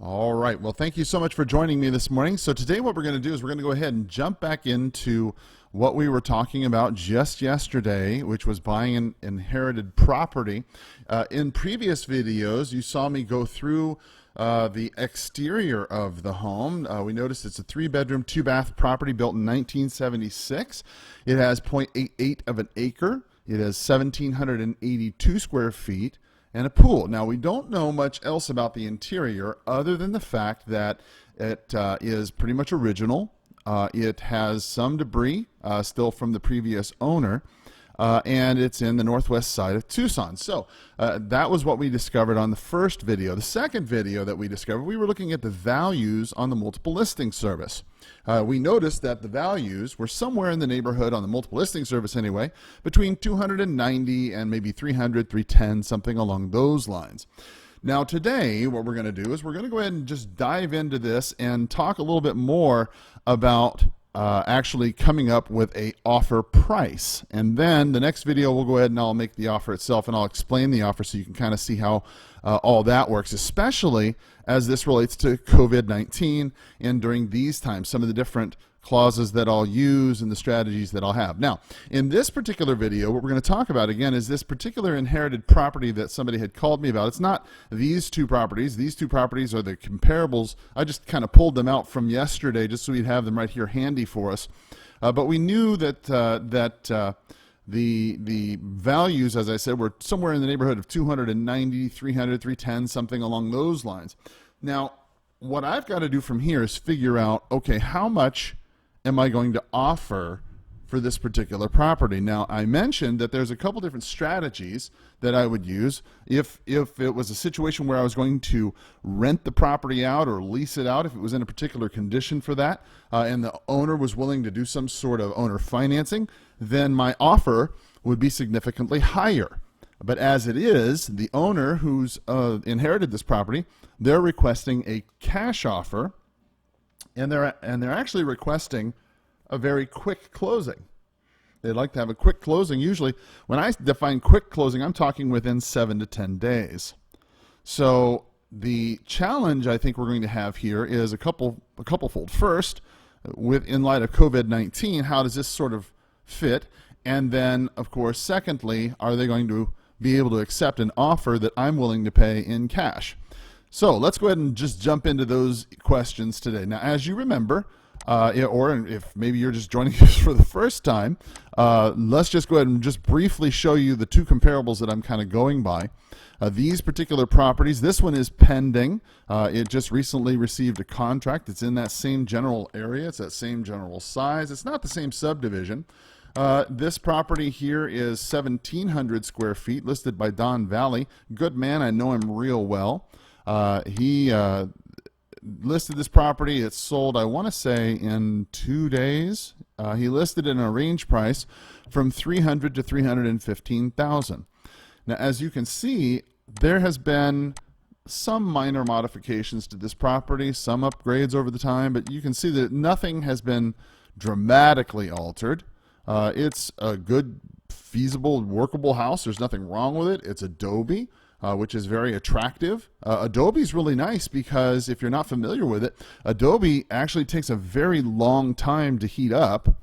All right. Well, thank you so much for joining me this morning. So today what we're going to do is we're going to go ahead and jump back into what we were talking about just yesterday, which was buying an inherited property. In previous videos, you saw me go through the exterior of the home. We noticed it's a 3-bedroom, 2-bath property built in 1976. It has 0.88 of an acre. It has 1,782 square feet. And a pool. Now, we don't know much else about the interior other than the fact that it is pretty much original. It has some debris still from the previous owner, and it's in the northwest side of Tucson. So that was what we discovered on the first video. The second video that we discovered, we were looking at the values on the multiple listing service. We noticed that the values were somewhere in the neighborhood on the multiple listing service anyway, between 290 and maybe 300, 310, something along those lines. Now today, what we're going to do is we're going to go ahead and just dive into this and talk a little bit more about actually coming up with a offer price. And then the next video we'll go ahead and I'll make the offer itself and I'll explain the offer so you can kind of see how all that works, especially as this relates to COVID-19 and during these times, some of the different clauses that I'll use and the strategies that I'll have. Now, in this particular video, what we're going to talk about again is this particular inherited property that somebody had called me about. It's not these two properties. These two properties are the comparables. I just kind of pulled them out from yesterday just so we'd have them right here handy for us. But we knew that the values, as I said, were somewhere in the neighborhood of 290, 300, 310, something along those lines. Now, what I've got to do from here is figure out, okay, how much am I going to offer for this particular property? Now, I mentioned that there's a couple different strategies that I would use if it was a situation where I was going to rent the property out or lease it out, if it was in a particular condition for that, and the owner was willing to do some sort of owner financing, then my offer would be significantly higher. But as it is, the owner who's inherited this property, they're requesting a cash offer, and they're actually requesting a very quick closing. They'd like to have a quick closing. Usually, when I define quick closing, I'm talking within 7 to 10 days. So the challenge I think we're going to have here is a couple-fold. First, in light of COVID-19, how does this sort of fit? And then, of course, secondly, are they going to be able to accept an offer that I'm willing to pay in cash? So let's go ahead and just jump into those questions today. Now, as you remember, or if maybe you're just joining us for the first time, let's just go ahead and just briefly show you the two comparables that I'm kind of going by. These particular properties, this one is pending. It just recently received a contract. It's in that same general area. It's that same general size. It's not the same subdivision. This property here is 1,700 square feet, listed by Don Valley. Good man, I know him real well. He listed this property. It's sold, I want to say, in 2 days. He listed it in a range price from $300,000 to $315,000. Now, as you can see, there has been some minor modifications to this property, some upgrades over the time, but you can see that nothing has been dramatically altered. It's a good, feasible, workable house. There's nothing wrong with it. It's adobe, which is very attractive. Adobe is really nice because if you're not familiar with it, adobe actually takes a very long time to heat up,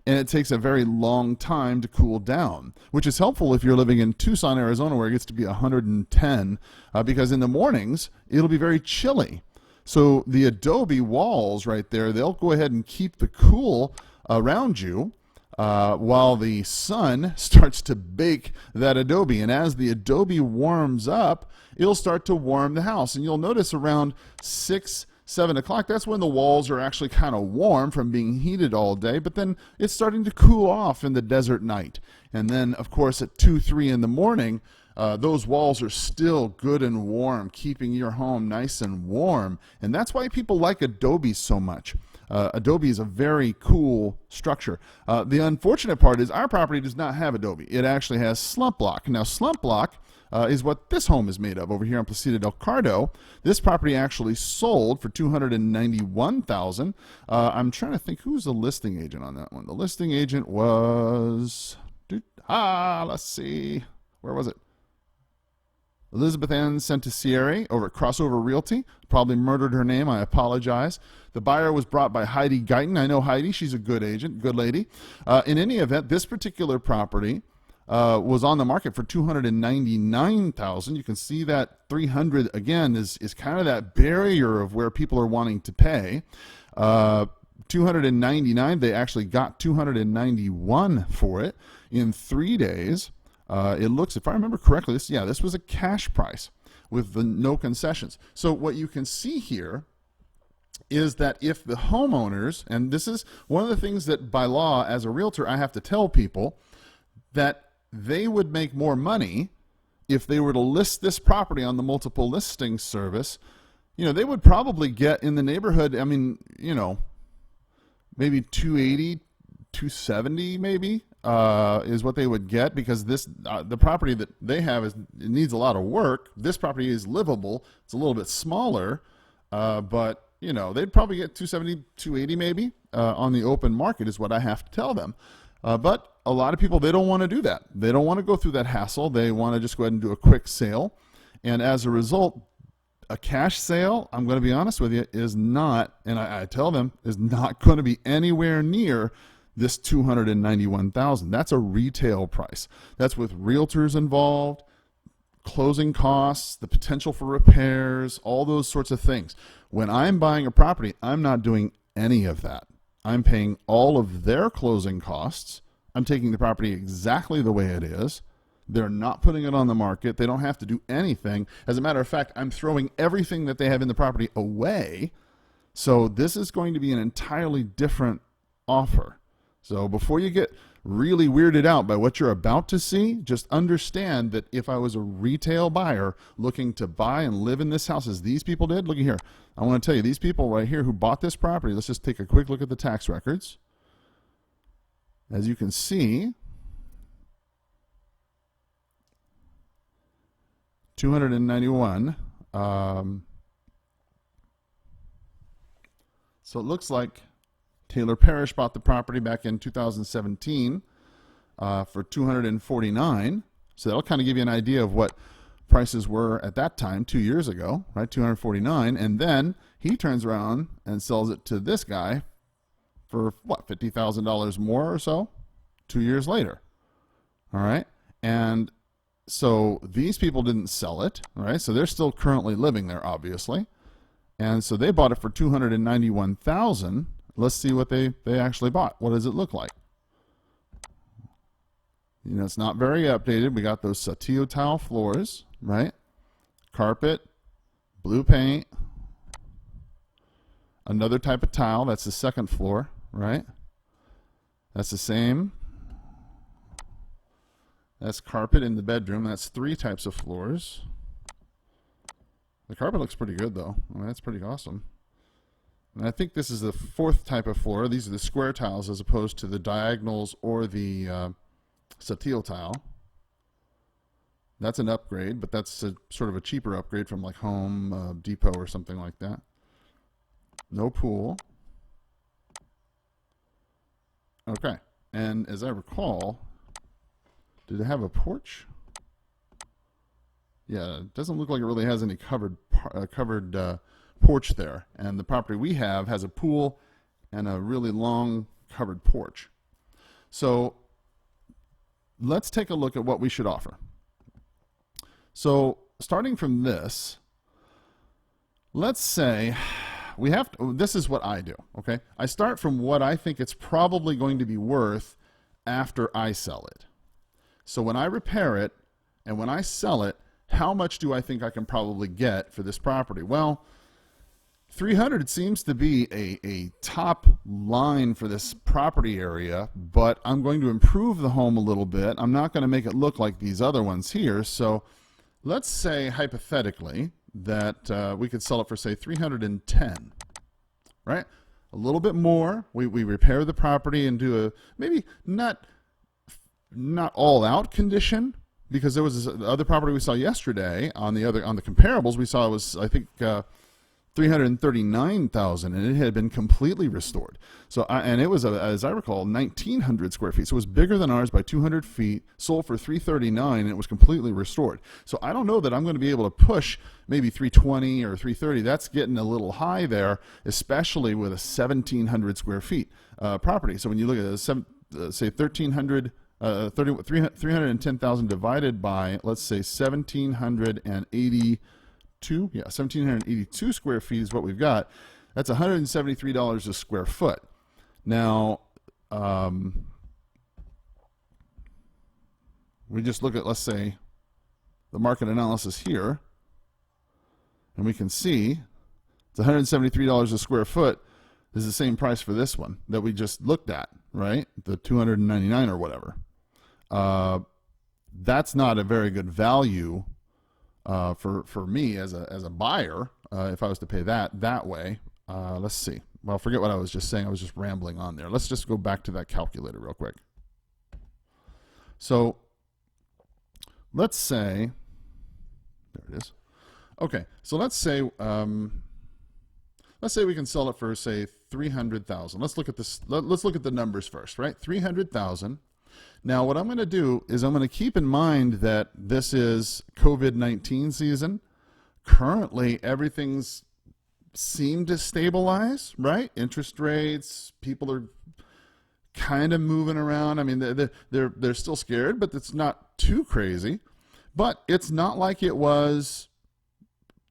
and it takes a very long time to cool down, which is helpful if you're living in Tucson, Arizona, where it gets to be 110, because in the mornings, it'll be very chilly. So the adobe walls right there, they'll go ahead and keep the cool around you, while the sun starts to bake that adobe. And as the adobe warms up, it'll start to warm the house. And you'll notice around 6, 7 o'clock, that's when the walls are actually kind of warm from being heated all day, but then it's starting to cool off in the desert night. And then, of course, at 2, 3 in the morning, those walls are still good and warm, keeping your home nice and warm. And that's why people like adobe so much. Adobe is a very cool structure. The unfortunate part is our property does not have adobe. It actually has slump block. Now, slump block is what this home is made of over here on Placida del Cardo. This property actually sold for $291,000. I'm trying to think, who's the listing agent on that one? The listing agent was, let's see, where was it? Elizabeth Ann Santisieri over at Crossover Realty. Probably murdered her name. I apologize. The buyer was brought by Heidi Guyton. I know Heidi. She's a good agent, good lady. In any event, this particular property was on the market for $299,000. You can see that 300 again is kind of that barrier of where people are wanting to pay. 299, they actually got 291 for it in 3 days. It looks, if I remember correctly, this was a cash price with no concessions. So what you can see here is that if the homeowners, and this is one of the things that by law as a realtor I have to tell people, that they would make more money if they were to list this property on the multiple listing service. They would probably get in the neighborhood, maybe 280, 270 maybe is what they would get, because the property that they have it needs a lot of work. This property is livable. It's a little bit smaller, but they'd probably get 270, 280 maybe on the open market is what I have to tell them. But a lot of people, they don't want to do that. They don't want to go through that hassle. They want to just go ahead and do a quick sale. And as a result, a cash sale, I'm going to be honest with you, is not, and I tell them, is not going to be anywhere near this $291,000. That's a retail price. That's with realtors involved, closing costs, the potential for repairs, all those sorts of things. When I'm buying a property, I'm not doing any of that. I'm paying all of their closing costs. I'm taking the property exactly the way it is. They're not putting it on the market. They don't have to do anything. As a matter of fact, I'm throwing everything that they have in the property away. So this is going to be an entirely different offer. So before you get really weirded out by what you're about to see, just understand that if I was a retail buyer looking to buy and live in this house as these people did, look at here. I want to tell you, these people right here who bought this property, let's just take a quick look at the tax records. As you can see, 291. So it looks like Taylor Parrish bought the property back in 2017 for $249. So that'll kind of give you an idea of what prices were at that time, 2 years ago, right? $249, and then he turns around and sells it to this guy for what, $50,000 more or so, 2 years later. All right, and so these people didn't sell it, all right? So they're still currently living there, obviously, and so they bought it for $291,000. Let's see what they actually bought. What does it look like? It's not very updated. We got those Saltillo tile floors, right? Carpet, blue paint, another type of tile. That's the second floor, right? That's the same. That's carpet in the bedroom. That's 3 types of floors. The carpet looks pretty good, though. I mean, that's pretty awesome. And I think this is the 4th type of floor. These are the square tiles as opposed to the diagonals or the Saltillo tile. That's an upgrade, but that's sort of a cheaper upgrade from like Home Depot or something like that. No pool. Okay, and as I recall, did it have a porch? Yeah, it doesn't look like it really has any covered porch there. And the property we have has a pool and a really long covered porch. So let's take a look at what we should offer. So starting from this, let's say we have to, this is what I do, okay? I start from what I think it's probably going to be worth after I sell it. So when I repair it and when I sell it, how much do I think I can probably get for this property? Well, 300 seems to be a top line for this property area, but I'm going to improve the home a little bit. I'm not going to make it look like these other ones here. So let's say hypothetically that we could sell it for, say, 310, right? A little bit more. We repair the property and do a maybe not all out condition, because there was this other property we saw yesterday on the comparables we saw was, I think, $339,000, and it had been completely restored. So, and it was, as I recall, 1,900 square feet. So it was bigger than ours by 200 feet, sold for $339, and it was completely restored. So I don't know that I'm going to be able to push maybe 320 or 330. That's getting a little high there, especially with a 1,700 square feet property. So when you look at it, say 1,300, 310,000 divided by, let's say, 1,782, yeah, 1,782 square feet is what we've got. That's $173 a square foot. Now, we just look at, let's say, the market analysis here, and we can see it's $173 a square foot is the same price for this one that we just looked at, right? The 299 or whatever. That's not a very good value for me as a buyer, if I was to pay that way. Let's see. Well, forget what I was just saying. I was just rambling on there. Let's just go back to that calculator real quick. So let's say, there it is. Okay, so let's say we can sell it for, say, $300,000. Let's look at this. Let's look at the numbers first, right? $300,000. Now, what I'm going to do is I'm going to keep in mind that this is COVID-19 season. Currently, everything's seemed to stabilize, right? Interest rates, people are kind of moving around. I mean, they're still scared, but it's not too crazy. But it's not like it was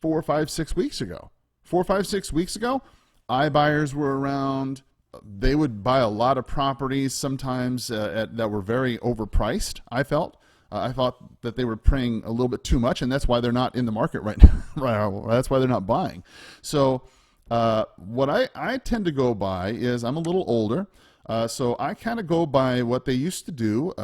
4, 5, 6 weeks ago. 4, 5, 6 weeks ago, iBuyers were around. They would buy a lot of properties sometimes that were very overpriced, I felt. I thought that they were paying a little bit too much, and that's why they're not in the market right now. Right, that's why they're not buying. So what I tend to go by is, I'm a little older, so I kind of go by what they used to do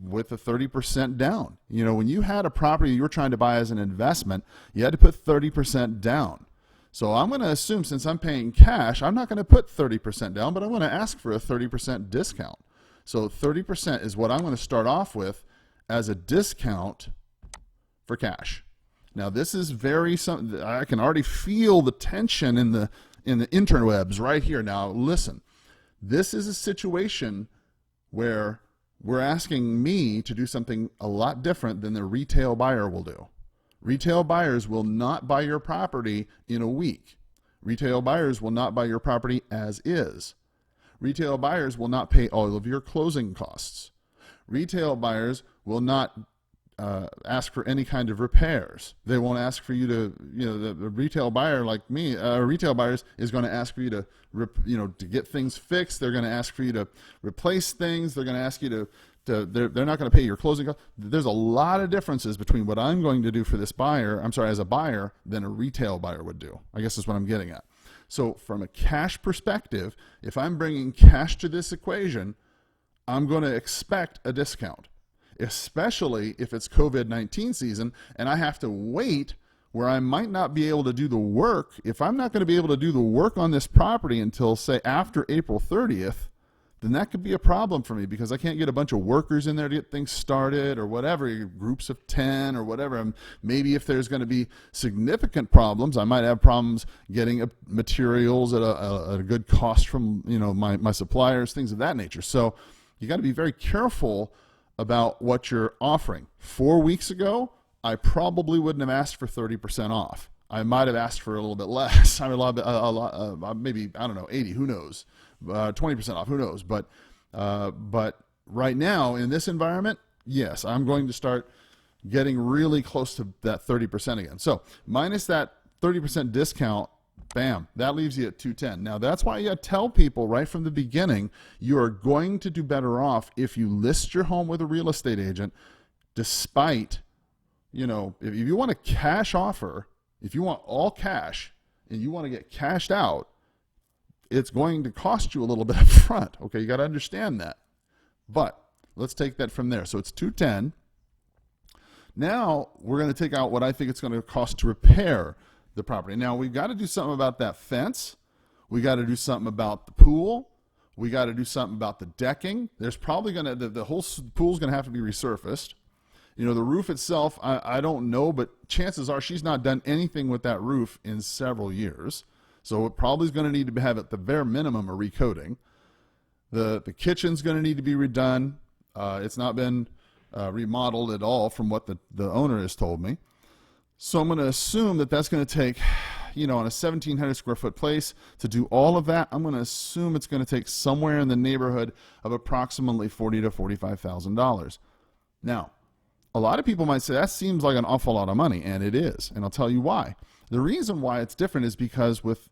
with a 30% down. You know, when you had a property you were trying to buy as an investment, you had to put 30% down. So I'm going to assume, since I'm paying cash, I'm not going to put 30% down, but I'm going to ask for a 30% discount. So 30% is what I'm going to start off with as a discount for cash. Now, this is I can already feel the tension in the interwebs right here. Now, listen, this is a situation where we're asking me to do something a lot different than the retail buyer will do. Retail buyers will not buy your property in a week. Retail buyers will not buy your property as is. Retail buyers will not pay all of your closing costs. Retail buyers will not ask for any kind of repairs. They won't ask for you to, the retail buyer like me, retail buyers is going to ask for you to, to get things fixed. They're going to ask for you to replace things. They're going to ask you to they're not going to pay your closing costs. There's a lot of differences between what I'm going to do for this buyer, as a buyer, than a retail buyer would do, I guess is what I'm getting at. So from a cash perspective, if I'm bringing cash to this equation, I'm going to expect a discount, especially if it's COVID-19 season and I have to wait, where I might not be able to do the work. If I'm not going to be able to do the work on this property until, say, after April 30th, then that could be a problem for me, because I can't get a bunch of workers in there to get things started or whatever, groups of 10 or whatever. And maybe if there's going to be significant problems, I might have problems getting materials at a good cost from my suppliers, things of that nature. So you got to be very careful about what you're offering. 4 weeks ago, I probably wouldn't have asked for 30% off. I might have asked for a little bit less. I mean, maybe, I don't know, 80, who knows? 20% off, who knows? But right now in this environment, yes, I'm going to start getting really close to that 30% again. So minus that 30% discount, bam, that leaves you at 210. Now that's why you tell people right from the beginning, you are going to do better off if you list your home with a real estate agent, despite, if you want a cash offer, if you want all cash and you want to get cashed out, it's going to cost you a little bit up front. Okay, you got to understand that. But let's take that from there. So it's 210. Now we're going to take out what I think it's going to cost to repair the property. Now we've got to do something about that fence. We got to do something about the pool. We got to do something about the decking. There's probably going to, the whole pool's going to have to be resurfaced. You know, the roof itself, I don't know, but chances are she's not done anything with that roof in several years. So it probably is going to need to have, at the bare minimum, a recoating. The kitchen's going to need to be redone. It's not been remodeled at all from what the owner has told me. So I'm going to assume that that's going to take, you know, on a 1,700 square foot place to do all of that. I'm going to assume it's going to take somewhere in the neighborhood of approximately $40,000 to $45,000. Now, a lot of people might say that seems like an awful lot of money, and it is, and I'll tell you why. The reason why it's different is because with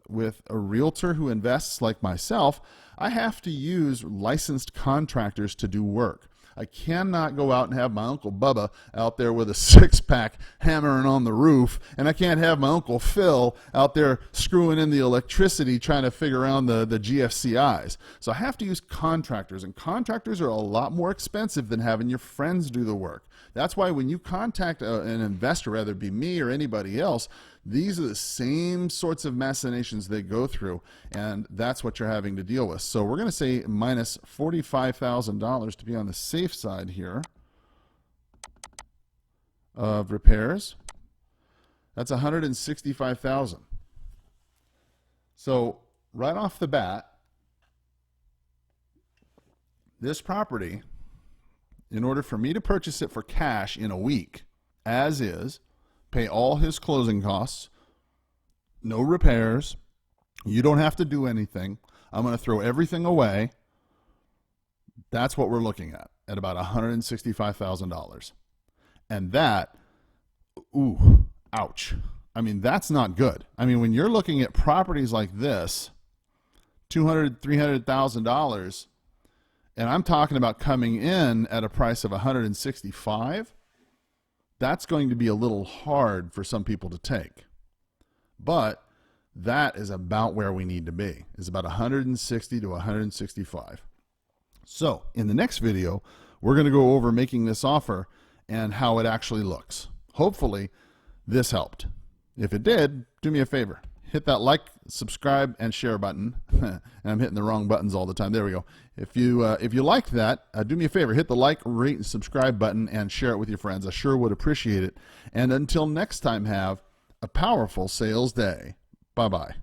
a realtor who invests like myself, I have to use licensed contractors to do work. I cannot go out and have my Uncle Bubba out there with a six-pack hammering on the roof, and I can't have my Uncle Phil out there screwing in the electricity trying to figure out the GFCIs. So I have to use contractors, and contractors are a lot more expensive than having your friends do the work. That's why when you contact an investor, whether it be me or anybody else, these are the same sorts of machinations they go through, and that's what you're having to deal with. So we're going to say minus $45,000 to be on the safe side here of repairs. That's $165,000. So right off the bat, this property, in order for me to purchase it for cash in a week, as is, pay all his closing costs, no repairs, you don't have to do anything, I'm going to throw everything away, that's what we're looking at about $165,000. And that, ooh, ouch. I mean, that's not good. I mean, when you're looking at properties like this, $200,000, $300,000, and I'm talking about coming in at a price of $165,000, that's going to be a little hard for some people to take. But that is about where we need to be, is about 160 to 165. So in the next video, we're going to go over making this offer and how it actually looks. Hopefully this helped. If it did, do me a favor. Hit that like, subscribe, and share button. And I'm hitting the wrong buttons all the time. There we go. If you liked that, do me a favor. Hit the like, rate, and subscribe button and share it with your friends. I sure would appreciate it. And until next time, have a powerful sales day. Bye-bye.